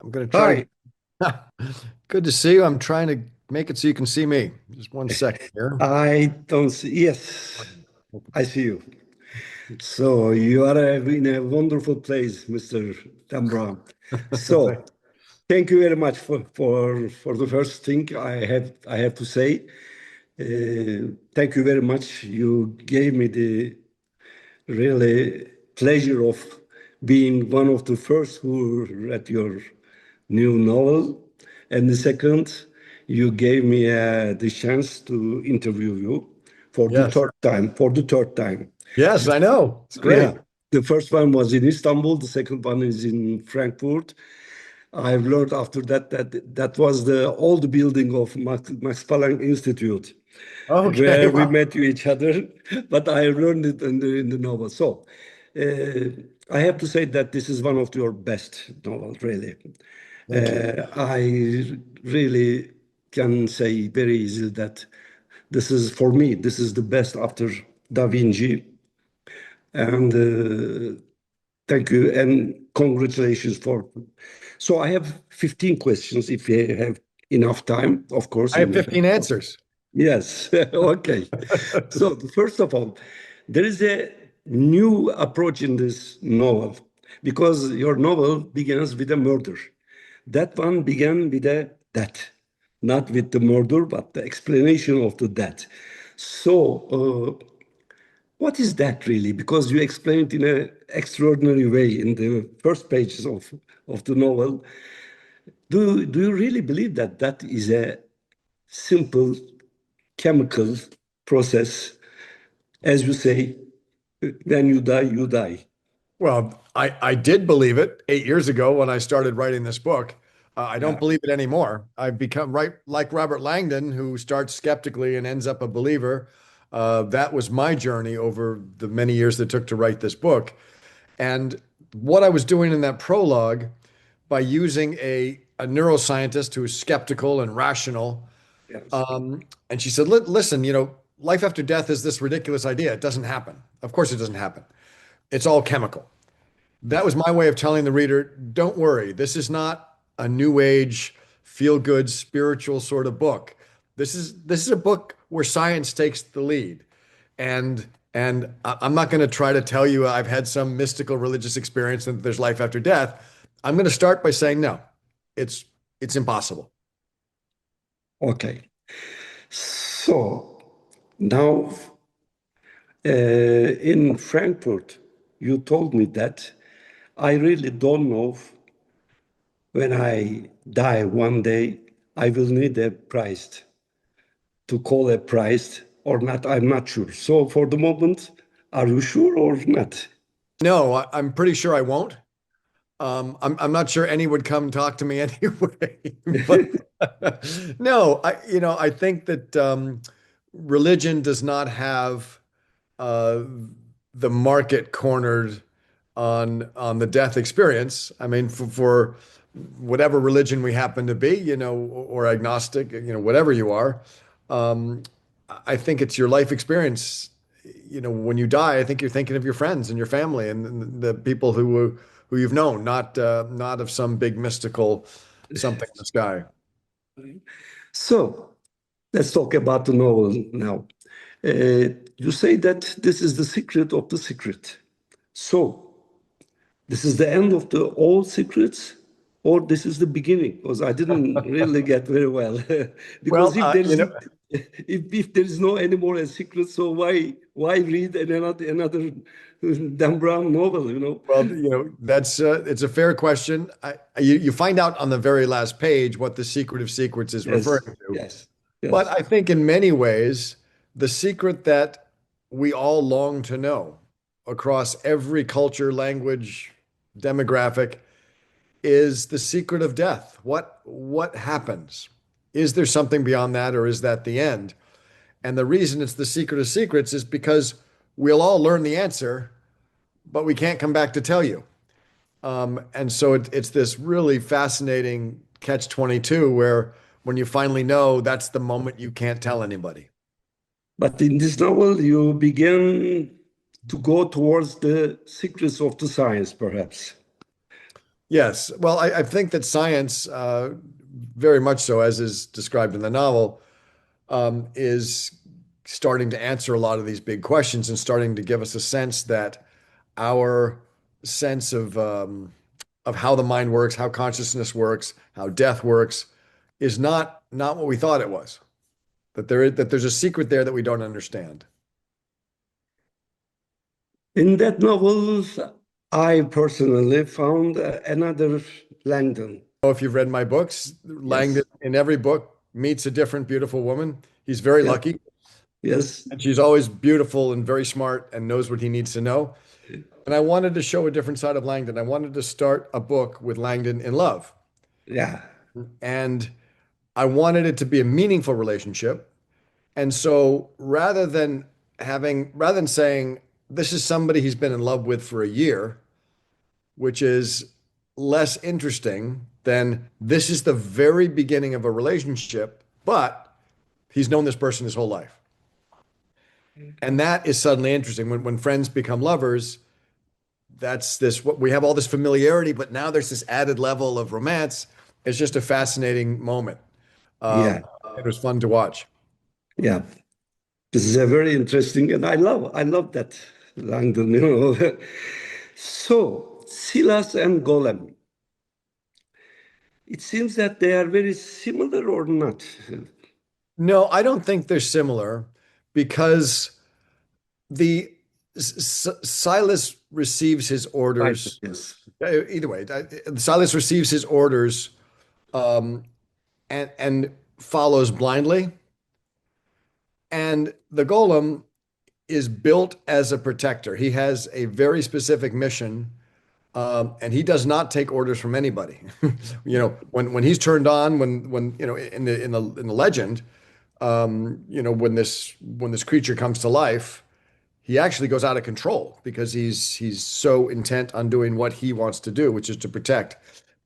I'm going to try Hi, to. Good to see you. I'm trying to make it so you can see me. Just one second here. I don't see. Yes, I see you. So you are in a wonderful place, Mr. Dan Brown. So thank you very much for the first thing I have to say. Thank you very much. You gave me the really pleasure of being one of the first who read your new novel. And the second, you gave me the chance to interview you for the Yes. third time. For the third time, Yes, I know. It's yeah. great. The first one was in Istanbul. The second one is in Frankfurt. I've learned after that was the old building of Max Planck Institute, Okay. where we Well, met each other. But I learned it in the novel. So uh, I have to say that this is one of your best novels, really. thank you. I really can say very easily that this is, for me, this is the best after Da Vinci. And thank you and congratulations for. So I have 15 questions if you have enough time, of course. I have 15 answers. Yes, okay. So first of all, there is a new approach in this novel because your novel begins with a murder. That one began with a death, not with the murder, but the explanation of the death. So, what is that really? Because you explained in an extraordinary way in the first pages of the novel. Do you really believe that that is a simple chemical process? As you say, when you die, you die. Well, I did believe it 8 years ago when I started writing this book. I don't Yeah. believe it anymore. I've become right like Robert Langdon, who starts skeptically and ends up a believer. That was my journey over the many years that took to write this book. And what I was doing in that prologue by using a neuroscientist who is skeptical and rational. Yes. And she said, Listen, life after death is this ridiculous idea. It doesn't happen. Of course, it doesn't happen. It's all chemical. That was my way of telling the reader, don't worry. This is not a new age, feel good, spiritual sort of book. This is a book where science takes the lead. And I'm not going to try to tell you I've had some mystical religious experience and there's life after death. I'm going to start by saying no, it's it's impossible. Okay. So now in Frankfurt, you told me that I really don't know when I die one day, I will need a priest to call a priest or not. I'm not sure. So for the moment, are you sure or not? No, I'm pretty sure I won't. I'm not sure any would come talk to me anyway, but no, I think that religion does not have uh, the market cornered on the death experience. I mean, for whatever religion we happen to be, or agnostic, whatever you are, um, I think it's your life experience. When you die, I think you're thinking of your friends and your family and the people who you've known, not of some big mystical something in the sky. So let's talk about the novel now. You say that this is the secret of the secret. So this is the end of the all secrets, or this is the beginning? Because I didn't really get very well. Because Well, if there is if there is no anymore a secret, so why read another Dan Brown novel? Well, that's it's a fair question. You find out on the very last page what the secret of secrets is Yes, referring to. yes, But yes. I think in many ways, the secret that we all long to know across every culture, language, demographic is the secret of death. What happens? Is there something beyond that, or is that the end? And the reason it's the secret of secrets is because we'll all learn the answer, but we can't come back to tell you. And so it's this really fascinating catch 22 where when you finally know, that's the moment you can't tell anybody. But in this novel, you begin to go towards the secrets of the science, perhaps. Yes. Well, I think that science, very much so, as is described in the novel, is starting to answer a lot of these big questions and starting to give us a sense that our sense of how the mind works, how consciousness works, how death works, is not what we thought it was. That there's a secret there that we don't understand. In that novel, I personally found another Langdon. Oh, if you've read my books, Yes, Langdon in every book meets a different beautiful woman. He's very yes, lucky, yes, and she's always beautiful and very smart and knows what he needs to know. And I wanted to show a different side of Langdon. I wanted to start a book with Langdon in love. yeah, And I wanted it to be a meaningful relationship. And so rather than saying this is somebody he's been in love with for a year, which is less interesting than this is the very beginning of a relationship, but he's known this person his whole life. And that is suddenly interesting. When friends become lovers, that's this what we have all this familiarity, but now there's this added level of romance. It's just a fascinating moment. yeah, It was fun to watch. yeah. This is a very interesting, and I love that Langdon, you know. So, Silas and Golem. It seems that they are very similar or not. No, I don't think they're similar because the Silas receives his Right. orders. Yes. Either way, Silas receives his orders um, and follows blindly. And the golem is built as a protector. He has a very specific mission, and he does not take orders from anybody. When he's turned on, when in the legend, when this creature comes to life, he actually goes out of control because he's so intent on doing what he wants to do, which is to protect.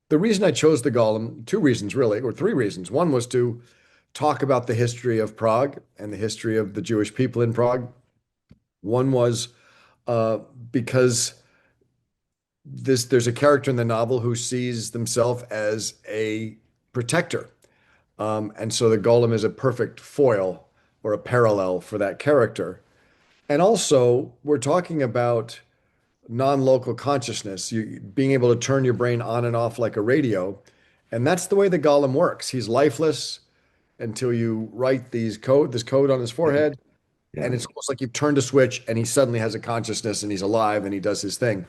The reason I chose the golem, two reasons really, or three reasons. One was to talk about the history of Prague and the history of the Jewish people in Prague. One was uh, because there's a character in the novel who sees themselves as a protector. And so the golem is a perfect foil or a parallel for that character. And also, we're talking about non-local consciousness, you being able to turn your brain on and off like a radio. And that's the way the golem works. He's lifeless until you write this code on his forehead, and Yeah. it's almost like you've turned a switch and he suddenly has a consciousness and he's alive and he does his thing.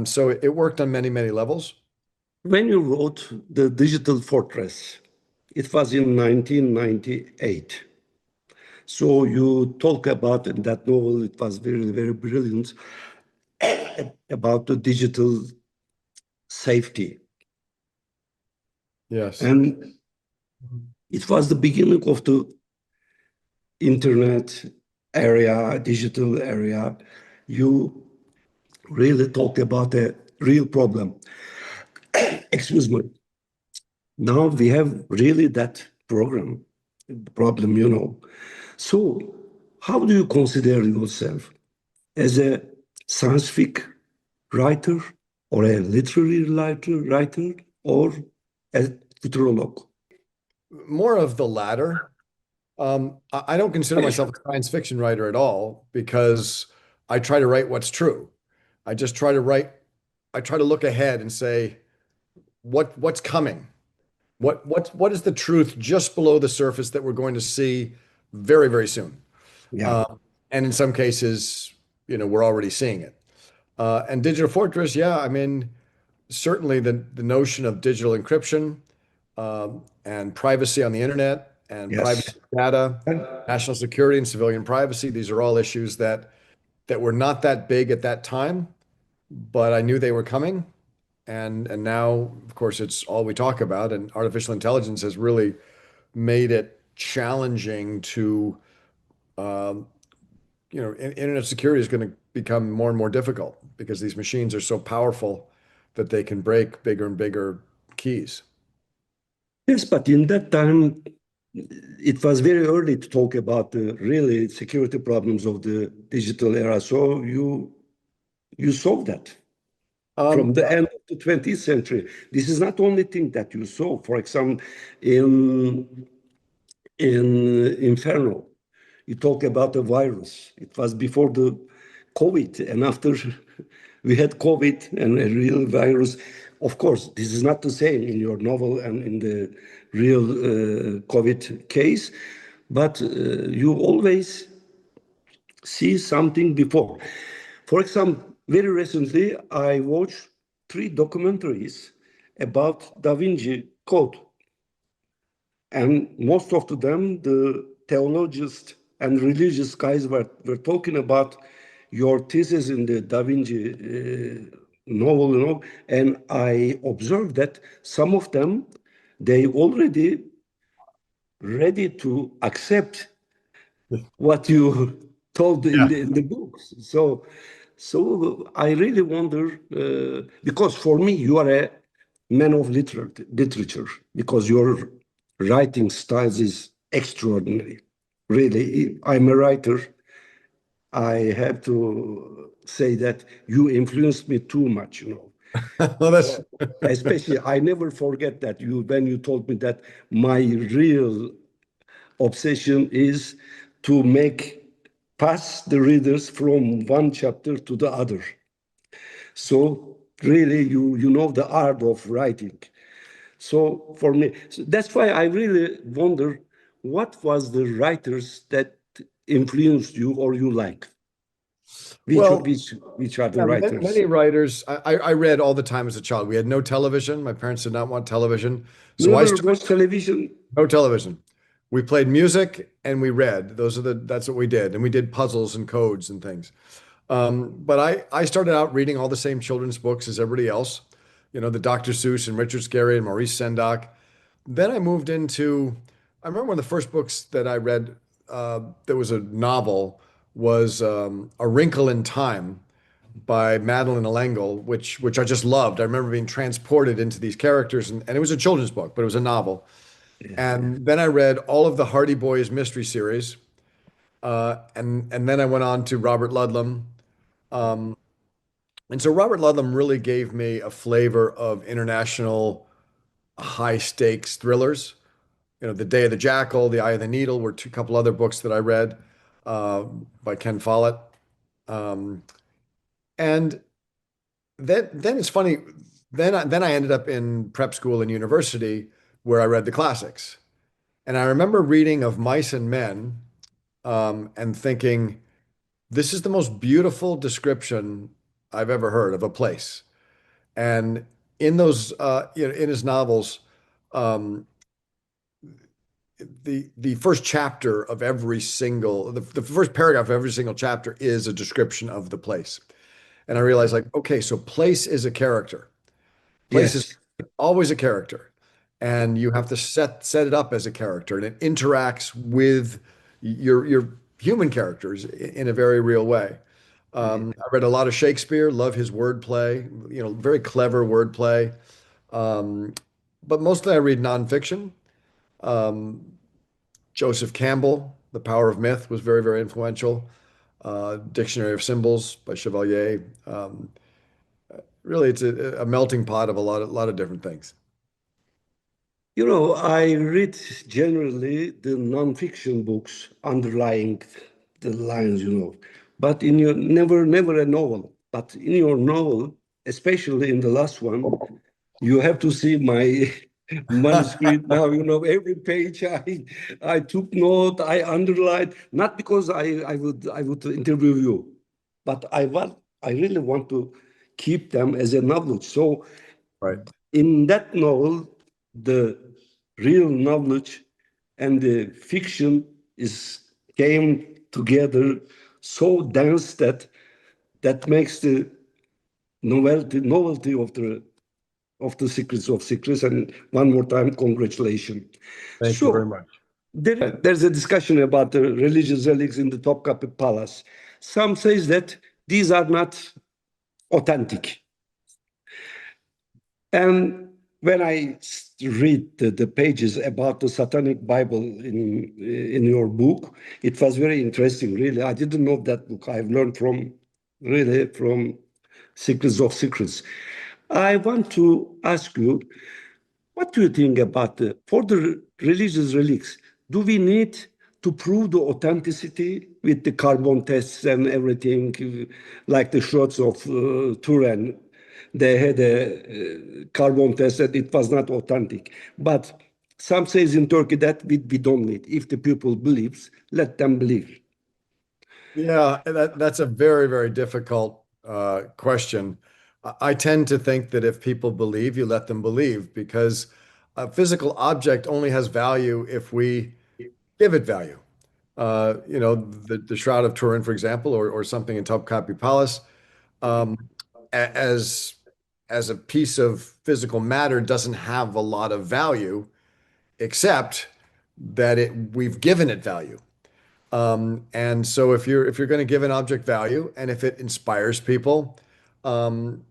So it worked on many, many levels. When you wrote The Digital Fortress, it was in 1998. So you talk about in that novel, it was very, very brilliant about the digital safety. Yes. And it was the beginning of the internet area, digital area. You really talk about a real problem. Excuse me. Now we have really that problem, you know. So, how do you consider yourself as a scientific writer or a literary writer or a futurolog? More of the latter. I don't consider myself a science fiction writer at all because I try to write what's true. I just try to write, I try to look ahead and say, what's coming? What is the truth just below the surface that we're going to see very, very soon? Yeah. Um, and in some cases, we're already seeing it. And Digital Fortress, yeah, I mean, certainly the notion of digital encryption and privacy on the internet and privacy Yes. of data, national security and civilian privacy, these are all issues that were not that big at that time, but I knew they were coming. And now, of course, it's all we talk about. And artificial intelligence has really made it challenging to, um, internet security is going to become more and more difficult because these machines are so powerful that they can break bigger and bigger keys. Yes, but in that time, it was very early to talk about the really security problems of the digital era. So you solved that. from the end of the 20th century. This is not only thing that you saw. For example, in Inferno, you talk about the virus. It was before the COVID, and after we had COVID and a real virus. Of course, this is not the same in your novel and in the real COVID case, but you always see something before. For example, very recently, I watched 3 documentaries about Da Vinci Code. And most of them, the theologians and religious guys were talking about your thesis in the Da Vinci novel, and I observed that some of them, they already ready to accept what you told in Yeah. the books. So I really wonder, because for me, you are a man of literature, because your writing styles is extraordinary. Really, I'm a writer. I have to say that you influenced me too much, Well, that's Especially, I never forget that when you told me that my real obsession is to make pass the readers from one chapter to the other. So really, you know the art of writing. So for me, that's why I really wonder what was the writers that influenced you or you like. Which well, which are the yeah, writers? many writers. I read all the time as a child. We had no television. My parents did not want television, so I Never started watched television. no television. We played music and we read. That's what we did, and we did puzzles and codes and things. But I started out reading all the same children's books as everybody else, the Dr. Seuss and Richard Scarry and Maurice Sendak. Then I moved into, I remember one of the first books that I read that was a novel was A Wrinkle in Time by Madeline L'Engle, which I just loved. I remember being transported into these characters, and it was a children's book, but it was a novel. And then I read all of the Hardy Boys mystery series, and then I went on to Robert Ludlum. And so Robert Ludlum really gave me a flavor of international high stakes thrillers. The Day of the Jackal, The Eye of the Needle were two couple other books that I read uh, by Ken Follett. Um, and then it's funny. Then I ended up in prep school and university where I read the classics. And I remember reading of Mice and Men and thinking, this is the most beautiful description I've ever heard of a place. And in those, in his novels, um, the first chapter of every single, the first paragraph of every single chapter is a description of the place. And I realized, like, okay, so place is a character. Place is Yes. always a character, and you have to set it up as a character, and it interacts with your human characters in a very real way. I read a lot of Shakespeare, love his wordplay, very clever wordplay. Um, but mostly I read nonfiction. Um, Joseph Campbell, The Power of Myth was very, very influential. Dictionary of Symbols by Chevalier. Really, it's a melting pot of a lot of different things. I read generally the nonfiction books underlying the lines. But in your never a novel. But in your novel, especially in the last one, you have to see my manuscript now. Every page I took note, I underlined, not because I would interview you, but I really want to keep them as a knowledge. So Right. in that novel, the real knowledge and the fiction is came together so dense that makes the novelty of the secrets of secrets. And one more time, congratulations. Thank you very So much. there's a discussion about the religious relics in the Topkapi Palace. Some says that these are not authentic. And when I read the pages about the Satanic Bible in your book, it was very interesting. Really, I didn't know that book. I've learned from really from Secrets of Secrets. I want to ask you, what do you think about for the religious relics? Do we need to prove the authenticity with the carbon tests and everything, like the shots of Turan? They had a carbon test that it was not authentic. But some says in Turkey that we don't need. If the people believes, let them believe. Yeah, that's a very, very difficult question. I tend to think that if people believe, you let them believe because a physical object only has value if we give it value. The Shroud of Turin, for example, or something in Topkapi Palace, um, as a piece of physical matter doesn't have a lot of value, except that we've given it value. And so if you're going to give an object value and if it inspires people, um,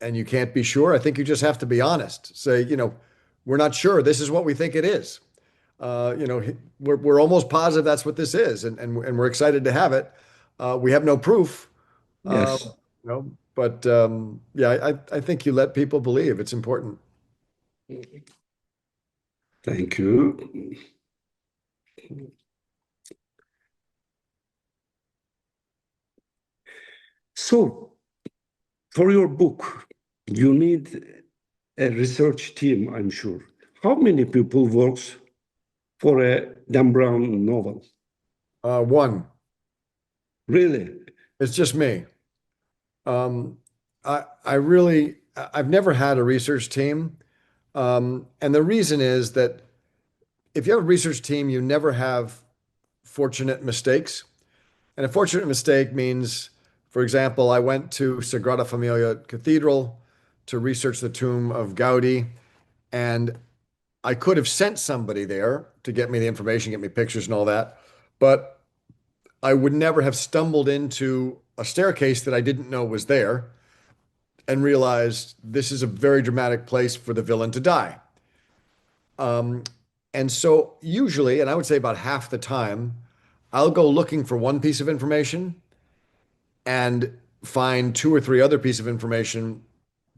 and you can't be sure, I think you just have to be honest. Say, we're not sure. This is what we think it is. We're almost positive that's what this is, and we're excited to have it. We have no proof, uh, Yes. but yeah, I think you let people believe. It's important. Thank you. So, for your book, you need a research team, I'm sure. How many people works for a Dan Brown novel? One, Really? it's just me. Um, I've never had a research team. And the reason is that if you have a research team, you never have fortunate mistakes. And a fortunate mistake means, for example, I went to Sagrada Familia Cathedral to research the tomb of Gaudi, and I could have sent somebody there to get me the information, get me pictures and all that, but I would never have stumbled into a staircase that I didn't know was there and realized this is a very dramatic place for the villain to die. Um, and so usually, and I would say about half the time, I'll go looking for one piece of information and find two or three other pieces of information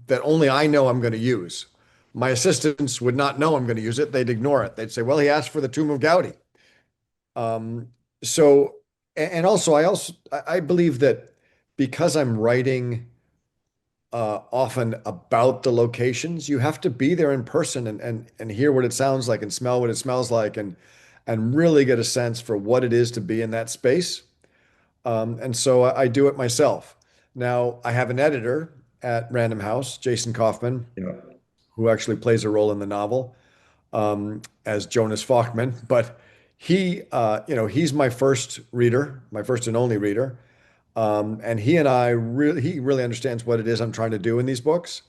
that only I know I'm going to use. My assistants would not know I'm going to use it. They'd ignore it. They'd say, well, he asked for the tomb of Gaudi. Um, so, and also, I believe that because I'm writing often about the locations. You have to be there in person and hear what it sounds like and smell what it smells like and really get a sense for what it is to be in that space. And so I do it myself. Now I have an editor at Random House, Jason Kaufman, Yeah. who actually plays a role in the novel as Jonas Falkman, but he's my first reader, my first and only reader. And he really understands what it is I'm trying to do in these books.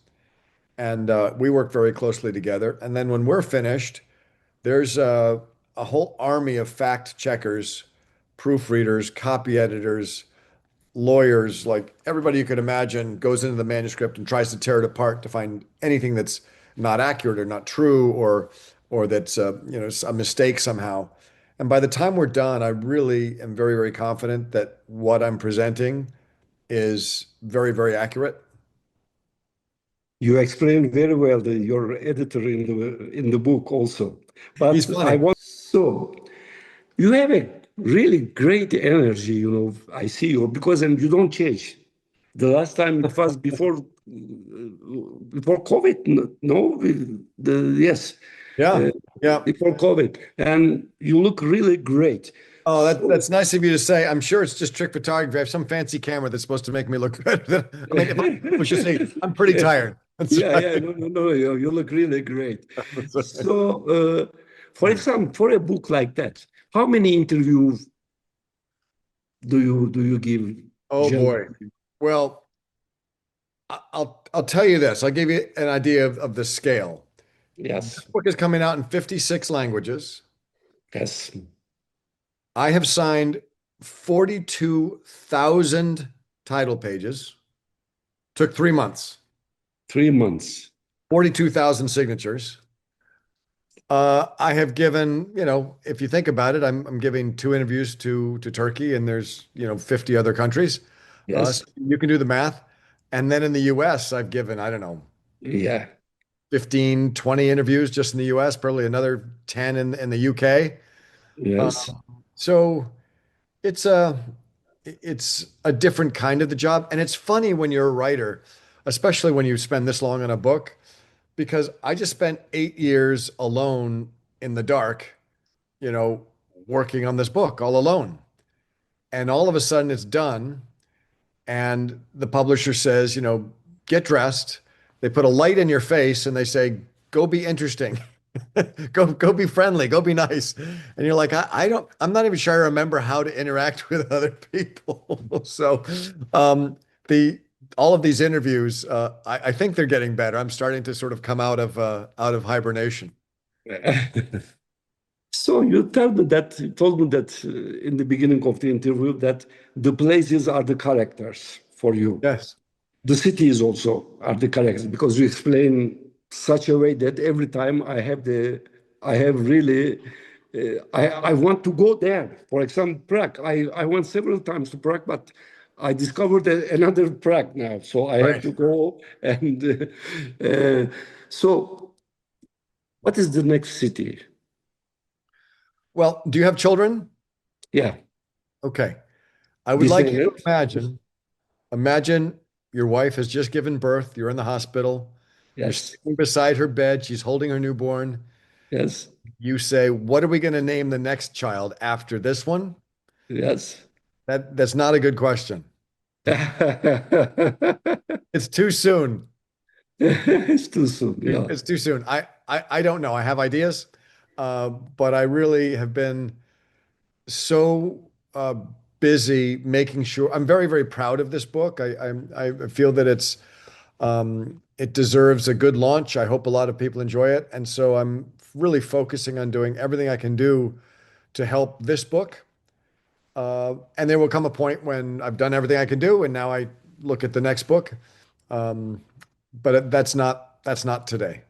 And we work very closely together. And then when we're finished, there's a whole army of fact checkers, proofreaders, copy editors, lawyers, like everybody you could imagine goes into the manuscript and tries to tear it apart to find anything that's not accurate or not true or that's a mistake somehow. And by the time we're done, I really am very, very confident that what I'm presenting is very, very accurate. You explained very well your editor in the book also. He's But I funny. want so you have a really great energy, I see you because and you don't change. The last time it was before COVID, no, yes, Yeah. uh, Yeah. before COVID, and you look really great. Oh, So that's nice of you to say. I'm sure it's just trick photography. I have some fancy camera that's supposed to make me look good. I mean, if I should say, I'm pretty tired. That's yeah, right. yeah, no, no, no, you look really great. That's right. So, for example, for a book like that, how many interviews do you give Oh boy. generally? Well, I'll tell you this. I'll give you an idea of the scale. This Yes, book is coming out in 56 languages. yes, I have signed 42,000 title pages. Took 3 months. 3 months. 42,000 signatures. I have given, if you think about it, I'm giving two interviews to Turkey, and there's 50 other countries. So Yes, you can do the math. And then in the US, I've given, I don't know, Yeah. 15, 20 interviews just in the US, probably another 10 in the UK. Uh, Yes. so it's a it's a different kind of the job. And it's funny when you're a writer, especially when you spend this long on a book, because I just spent 8 years alone in the dark, you know, working on this book all alone. And all of a sudden it's done. And the publisher says, get dressed. They put a light in your face and they say, go be interesting. Go be friendly, go be nice. And you're like, I'm not even sure I remember how to interact with other people. So um the all of these interviews, I think they're getting better. I'm starting to sort of come out of hibernation. So you told me that in the beginning of the interview that the places are the characters for you. Yes. The cities also are the characters because you explain such a way that every time I have really, I want to go there. For example, Prague. I went several times to Prague, but I discovered another Prague now, so I have Right. to go. And so, what is the next city? Well, do you have children? Yeah, Okay. I would like you to Disneyland. imagine your wife has just given birth, you're in the hospital, you're Yes, sitting beside her bed, she's holding her newborn. yes, You say, "What are we going to name the next child after this one?" yes. That's not a good question. It's too soon. It's too soon. Yeah. It's too soon. I don't know. I have ideas, but I really have been so busy making sure. I'm very, very proud of this book. I feel that it deserves a good launch. I hope a lot of people enjoy it, and so I'm really focusing on doing everything I can do to help this book. And there will come a point when I've done everything I can do, and now I look at the next book. Um, but that's not today.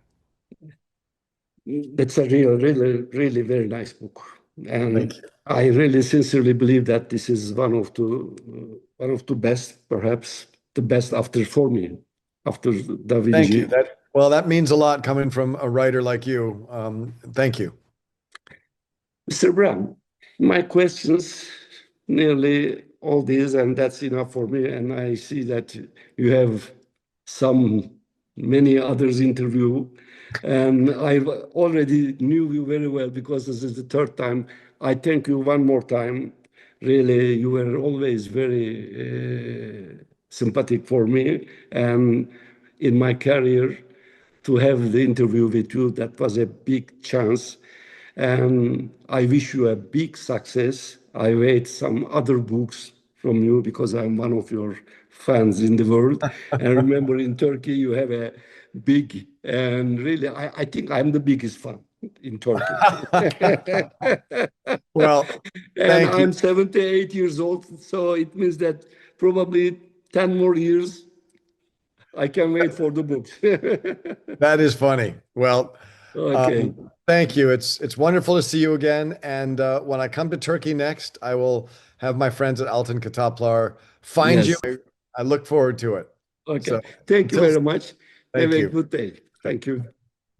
It's a really, really very nice book, Thank and you. I really sincerely believe that this is one of the best, perhaps the best after for me, after Da Thank you. Vinci. That means a lot coming from a writer like you. Thank you. Mr. Brown, my questions, nearly all these, and that's enough for me. And I see that you have some many others interview, and I already knew you very well because this is the third time. I thank you one more time. Really, you were always very sympathetic for me, and in my career to have the interview with you. That was a big chance. And I wish you a big success. I wait some other books from you because I'm one of your fans in the world. And remember, in Turkey, you have a big, and really, I think I'm the biggest fan in Turkey. Well, And thank you. I'm 78 years old, so it means that probably 10 more years I can wait for the books. That is funny. Well, Okay. thank you. It's wonderful to see you again. And when I come to Turkey next, I will have my friends at Altın Kitaplar find you. Yes. I look forward to it. Okay. So Thank you until, very much. Have thank a you. good day. Thank you.